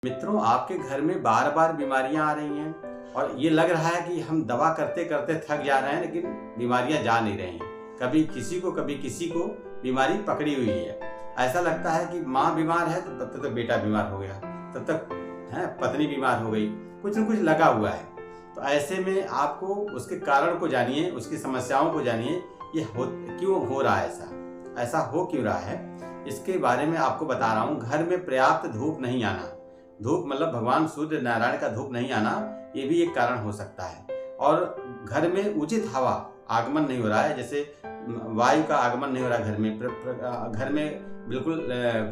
मित्रों, आपके घर में बार बार बीमारियां आ रही हैं और ये लग रहा है कि हम दवा करते करते थक जा रहे हैं, लेकिन बीमारियां जा नहीं रही हैं। कभी किसी को बीमारी पकड़ी हुई है। ऐसा लगता है कि माँ बीमार है तो तब तक बेटा बीमार हो गया, तब तक है पत्नी बीमार हो गई, कुछ न कुछ लगा हुआ है। तो ऐसे में आपको उसके कारण को जानिए, उसकी समस्याओं को जानिए। ये क्यों हो रहा है, ऐसा हो क्यों रहा है, इसके बारे में आपको बता रहा हूँ। घर में पर्याप्त धूप नहीं आना, धूप मतलब भगवान सूर्य नारायण का धूप नहीं आना, ये भी एक कारण हो सकता है। और घर में उचित हवा आगमन नहीं हो रहा है, जैसे वायु का आगमन नहीं हो रहा है घर में। घर में बिल्कुल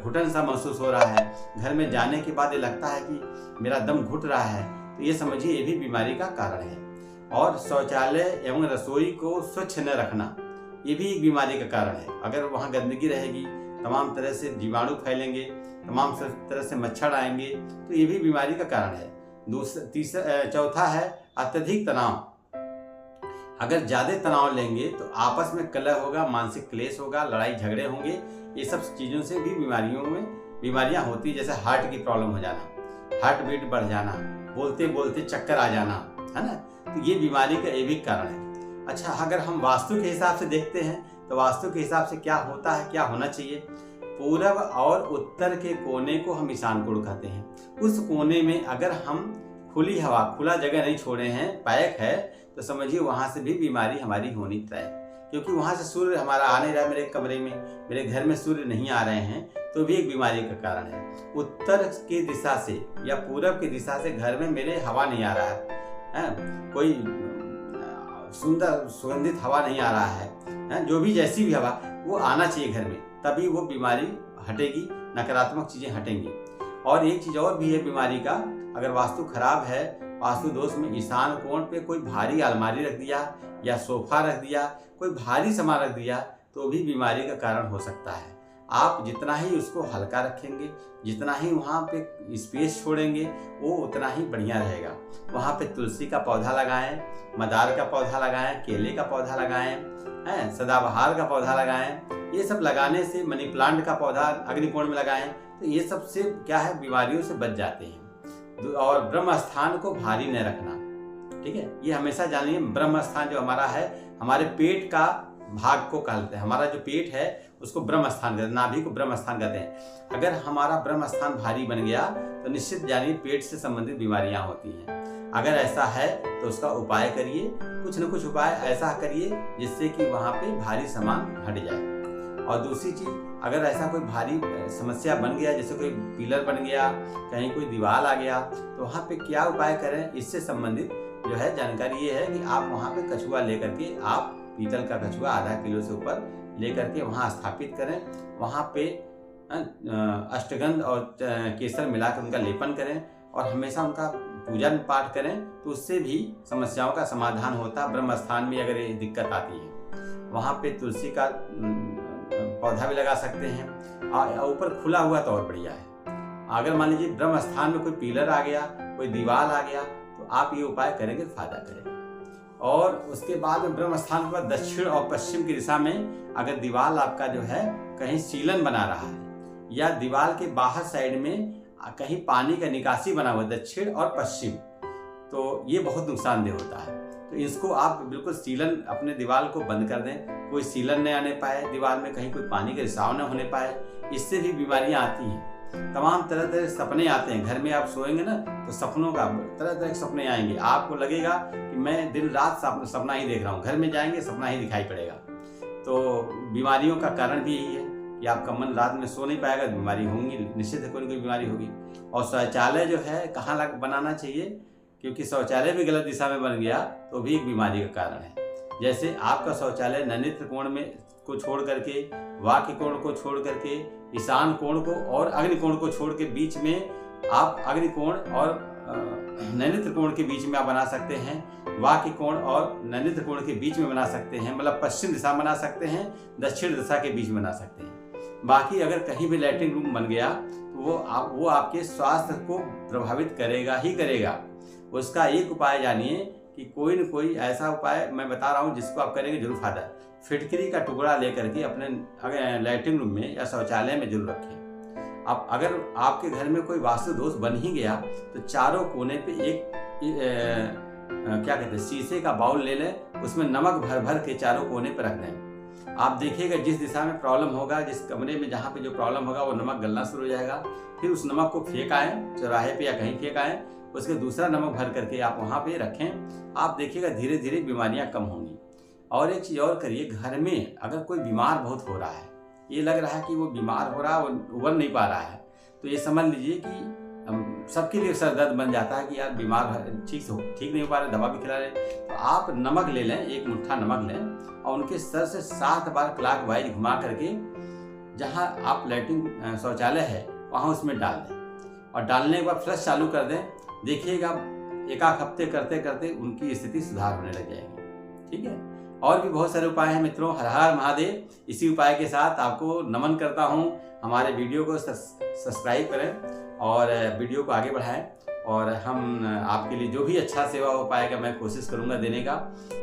घुटन सा महसूस हो रहा है। घर में जाने के बाद ये लगता है कि मेरा दम घुट रहा है, तो ये समझिए ये भी बीमारी का कारण है। और शौचालय एवं रसोई को स्वच्छ न रखना, ये भी एक बीमारी का कारण है। अगर वहाँ गंदगी रहेगी, तमाम तरह से जीवाणु फैलेंगे, तमाम तरह से मच्छर आएंगे, तो ये भी बीमारी का कारण है। चौथा है अत्यधिक तनाव। अगर ज्यादा तनाव लेंगे तो आपस में कलह होगा, मानसिक क्लेश होगा, लड़ाई झगड़े होंगे। ये सब चीजों से भी बीमारियां होती, जैसे हार्ट की प्रॉब्लम हो जाना, हार्ट बीट बढ़ जाना, बोलते बोलते चक्कर आ जाना, है ना। तो ये बीमारी का एक भी कारण है। अच्छा, अगर हम वास्तु के हिसाब से देखते हैं तो वास्तु के हिसाब से क्या होता है, क्या होना चाहिए। पूरब और उत्तर के कोने को हम ईशान कोण कहते हैं। उस कोने में अगर हम खुली हवा, खुला जगह नहीं छोड़े हैं, पैक है, तो समझिए वहां से भी बीमारी हमारी होनी तय। क्योंकि वहां से सूर्य हमारा आ नहीं रहा है, मेरे कमरे में, मेरे घर में सूर्य नहीं आ रहे हैं, तो भी एक बीमारी का कारण है। उत्तर की दिशा से या पूरब की दिशा से घर में मेरे हवा नहीं आ रहा है, कोई सुंदर सुगंधित हवा नहीं आ रहा है, जो भी जैसी भी हवा वो आना चाहिए घर में, तभी वो बीमारी हटेगी, नकारात्मक चीजें हटेंगी। और एक चीज और भी है बीमारी का, अगर वास्तु खराब है, वास्तु दोष में ईशान कोण पे कोई भारी अलमारी रख दिया या सोफा रख दिया, कोई भारी सामान रख दिया, तो भी बीमारी का कारण हो सकता है। आप जितना ही उसको हल्का रखेंगे, जितना ही वहाँ पे स्पेस छोड़ेंगे, वो उतना ही बढ़िया रहेगा। वहाँ पे तुलसी का पौधा लगाएं, मदार का पौधा लगाएं, केले का पौधा लगाएं, सदाबहार का पौधा लगाएं। ये सब लगाने से, मनी प्लांट का पौधा अग्निकोण में लगाएं, तो ये सब से क्या है, बीमारियों से बच जाते हैं। और ब्रह्म स्थान को भारी न रखना, ठीक है। ये हमेशा जानिए, ब्रह्म स्थान जो हमारा है, हमारे पेट का भाग को कहते हैं। हमारा जो पेट है उसको ब्रह्म स्थान कहते हैं, नाभि को ब्रह्म स्थान कहते हैं। अगर हमारा ब्रह्म स्थान भारी बन गया तो निश्चित जानिए पेट से संबंधित बीमारियां होती हैं। अगर ऐसा है तो उसका उपाय करिए, कुछ न कुछ उपाय ऐसा करिए जिससे कि वहां पे भारी सामान हट जाए। और दूसरी चीज, अगर ऐसा कोई भारी समस्या बन गया, जैसे कोई पिलर बन गया, कहीं कोई दीवार आ गया, तो वहां पे क्या उपाय करें, इससे संबंधित जो है जानकारी ये है कि आप वहां पे कछुआ लेकर के, आप पीतल का कछुआ आधा किलो से ऊपर लेकर के वहां स्थापित करें। वहां पे अष्टगंध और केसर मिलाकर उनका लेपन करें और हमेशा उनका पूजन पाठ करें, तो उससे भी समस्याओं का समाधान होता है। ब्रह्म स्थान में अगर ये दिक्कत आती है, वहां पे तुलसी का पौधा भी लगा सकते हैं, और ऊपर खुला हुआ तो और बढ़िया है। अगर मान लीजिए ब्रह्म स्थान में कोई पिलर आ गया, कोई दीवार आ गया, तो आप ये उपाय करेंगे तो फायदा करेगा। और उसके बाद में ब्रह्म स्थान के बाद दक्षिण और पश्चिम की दिशा में अगर दीवार आपका जो है कहीं सीलन बना रहा है, या दीवार के बाहर साइड में कहीं पानी का निकासी बना हुआ है, दक्षिण और पश्चिम, तो ये बहुत नुकसानदेह होता है। तो इसको आप बिल्कुल सीलन, अपने दीवार को बंद कर दें, कोई सीलन न आने पाए दीवार में, कहीं कोई पानी का रिसाव न होने पाए। इससे भी बीमारियां आती हैं। तमाम तरह तरह के सपने आते हैं। घर में आप सोएंगे ना, तो सपनों का तरह तरह के सपने आएंगे। आपको लगेगा कि मैं दिन रात सपना ही देख रहा हूँ, घर में जाएंगे सपना ही दिखाई पड़ेगा। तो बीमारियों का कारण भी यही है कि आपका मन रात में सो नहीं पाएगा, बीमारी होंगी, निश्चित है कोई ना कोई बीमारी होगी। और शौचालय जो है कहाँ बनाना चाहिए, क्योंकि शौचालय भी गलत दिशा में बन गया तो भी एक बीमारी का कारण है। जैसे आपका शौचालय नैऋत्य कोण में को छोड़ करके, वाक्य कोण को छोड़ करके, ईशान कोण को और अग्नि कोण को छोड़ के बीच में आप अग्नि कोण और नैऋत्य कोण के बीच में आप बना सकते हैं। वाक्य कोण और नैऋत्य कोण के बीच में बना सकते हैं, मतलब पश्चिम दिशा बना सकते हैं, दक्षिण दिशा के बीच में बना सकते हैं। बाकी अगर कहीं भी लैट्रिन रूम बन गया तो वो आपके स्वास्थ्य को प्रभावित करेगा ही करेगा। उसका एक उपाय जानिए कि कोई न कोई ऐसा उपाय मैं बता रहा हूँ जिसको आप करेंगे जरूर फायदा है। फिटकरी का टुकड़ा लेकर के अपने लैट्रिन रूम में या शौचालय में जरूर रखें। अब अगर आपके घर में कोई वास्तु दोष बन ही गया तो चारों कोने पे एक क्या कहते हैं, शीशे का बाउल ले लें, उसमें नमक भर भर के चारों कोने पर रख दें। आप देखिएगा जिस दिशा में प्रॉब्लम होगा, जिस कमरे में जहाँ पे जो प्रॉब्लम होगा, वो नमक गलना शुरू हो जाएगा। फिर उस नमक को फेंक आएँ चौराहे पे या कहीं फेंक आएँ, उसके दूसरा नमक भर करके आप वहाँ पे रखें। आप देखिएगा धीरे धीरे बीमारियाँ कम होंगी। और एक चीज़ और करिए, घर में अगर कोई बीमार बहुत हो रहा है, ये लग रहा है कि वो बीमार हो रहा है, वो उबर नहीं पा रहा है, तो ये समझ लीजिए कि सबके लिए सर दर्द बन जाता है कि यार बीमार ठीक नहीं हो पा रहे, दवा भी खिला रहे। तो आप नमक ले लें, एक मुट्ठा नमक लें और उनके सर से 7 बार क्लॉकवाइज घुमा करके जहाँ आप लैट्रिन शौचालय है वहाँ उसमें डाल दें और डालने के बाद फ्लश चालू कर दें। देखिएगा एक आध हफ्ते करते करते उनकी स्थिति सुधार होने लग जाएगी। ठीक है, और भी बहुत सारे उपाय हैं मित्रों। हर हर महादेव। इसी उपाय के साथ आपको नमन करता हूँ। हमारे वीडियो को सब्सक्राइब करें और वीडियो को आगे बढ़ाएं, और हम आपके लिए जो भी अच्छा सेवा हो पाएगा मैं कोशिश करूँगा देने का।